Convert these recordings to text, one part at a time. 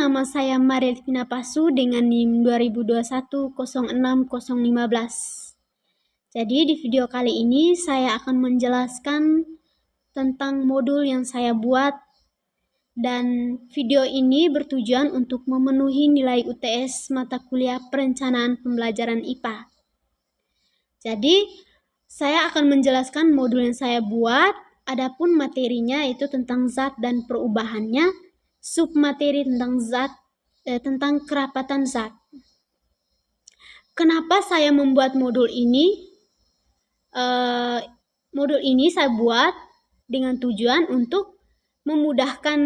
nama saya Marielvina Pasu dengan NIM 2021-06015. Jadi di video kali ini saya akan menjelaskan tentang modul yang saya buat, dan video ini bertujuan untuk memenuhi nilai UTS mata kuliah perencanaan pembelajaran IPA. Jadi saya akan menjelaskan modul yang saya buat, adapun materinya itu tentang zat dan perubahannya, submateri tentang zat, tentang kerapatan zat. Kenapa saya membuat modul ini? Modul ini saya buat dengan tujuan untuk memudahkan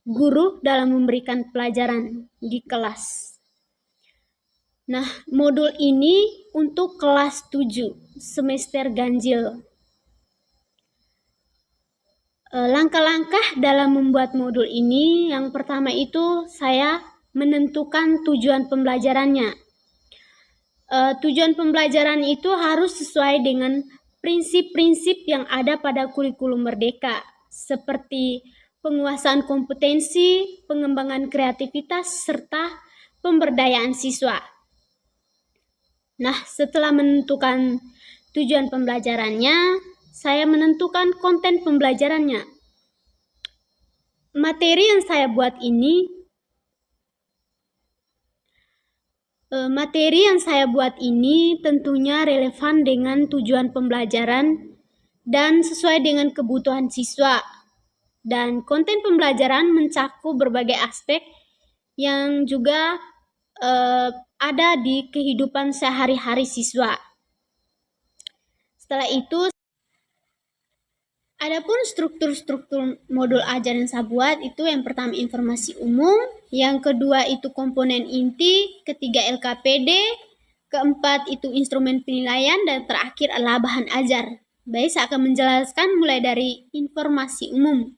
guru dalam memberikan pelajaran di kelas. Nah, modul ini untuk kelas 7 semester ganjil. Langkah-langkah dalam membuat modul ini, yang pertama itu saya menentukan tujuan pembelajarannya. Tujuan pembelajaran itu harus sesuai dengan prinsip-prinsip yang ada pada kurikulum Merdeka, seperti penguasaan kompetensi, pengembangan kreativitas, serta pemberdayaan siswa. Nah, setelah menentukan tujuan pembelajarannya, saya menentukan konten pembelajarannya. Materi yang saya buat ini tentunya relevan dengan tujuan pembelajaran dan sesuai dengan kebutuhan siswa. Dan konten pembelajaran mencakup berbagai aspek yang juga ada di kehidupan sehari-hari siswa. Setelah itu, adapun struktur modul ajar yang saya buat itu yang pertama informasi umum, yang kedua itu komponen inti, ketiga LKPD, keempat itu instrumen penilaian, dan terakhir adalah bahan ajar. Baik, saya akan menjelaskan mulai dari informasi umum.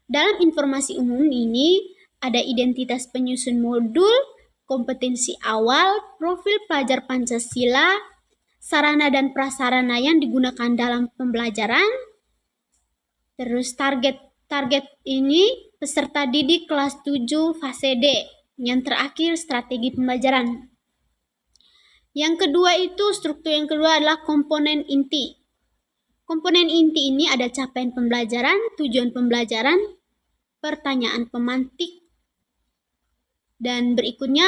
Dalam informasi umum ini ada identitas penyusun modul, kompetensi awal, profil pelajar Pancasila, sarana dan prasarana yang digunakan dalam pembelajaran, terus target ini peserta didik kelas 7 fase D, yang terakhir strategi pembelajaran. Yang kedua itu struktur yang kedua adalah komponen inti. Komponen inti ini ada capaian pembelajaran, tujuan pembelajaran, pertanyaan pemantik, dan berikutnya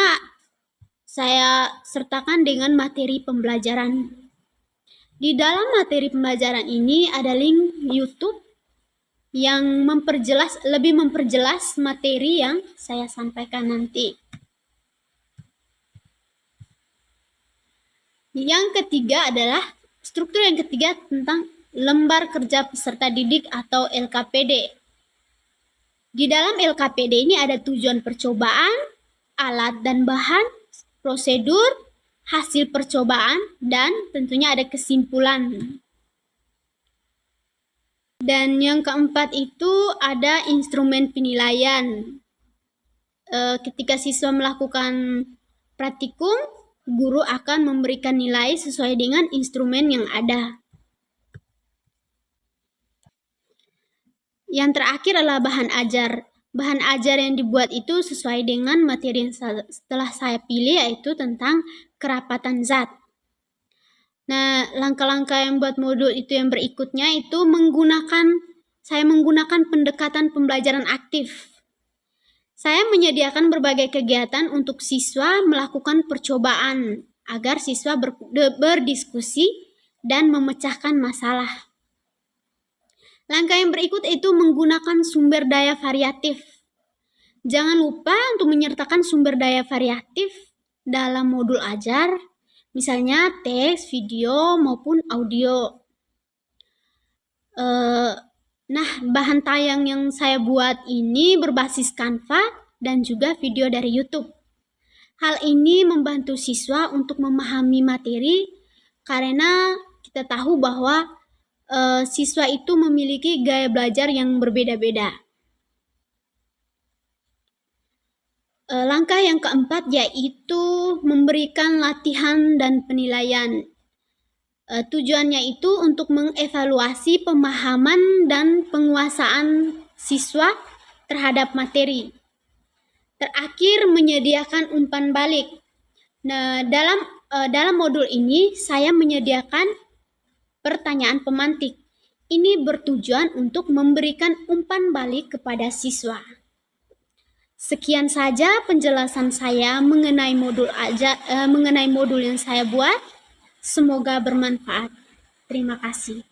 saya sertakan dengan materi pembelajaran. Di dalam materi pembelajaran ini ada link YouTube yang lebih memperjelas materi yang saya sampaikan nanti. Yang ketiga adalah struktur yang ketiga tentang lembar kerja peserta didik atau LKPD. Di dalam LKPD ini ada tujuan percobaan, alat dan bahan, prosedur, hasil percobaan, dan tentunya ada kesimpulan. Dan yang keempat itu ada instrumen penilaian. Ketika siswa melakukan praktikum, guru akan memberikan nilai sesuai dengan instrumen yang ada. Yang terakhir adalah bahan ajar. Bahan ajar yang dibuat itu sesuai dengan materi yang setelah saya pilih, yaitu tentang kerapatan zat. Nah, langkah-langkah yang buat modul itu yang berikutnya itu saya menggunakan pendekatan pembelajaran aktif. Saya menyediakan berbagai kegiatan untuk siswa melakukan percobaan agar siswa berdiskusi dan memecahkan masalah. Langkah yang berikut itu menggunakan sumber daya variatif. Jangan lupa untuk menyertakan sumber daya variatif dalam modul ajar, misalnya teks, video, maupun audio. Nah, bahan tayang yang saya buat ini berbasis Canva dan juga video dari YouTube. Hal ini membantu siswa untuk memahami materi karena kita tahu bahwa siswa itu memiliki gaya belajar yang berbeda-beda. Langkah yang keempat yaitu memberikan latihan dan penilaian. Tujuannya itu untuk mengevaluasi pemahaman dan penguasaan siswa terhadap materi. Terakhir, menyediakan umpan balik. Nah, dalam modul ini saya menyediakan pertanyaan pemantik. Ini bertujuan untuk memberikan umpan balik kepada siswa. Sekian saja penjelasan saya mengenai modul yang saya buat. Semoga bermanfaat. Terima kasih.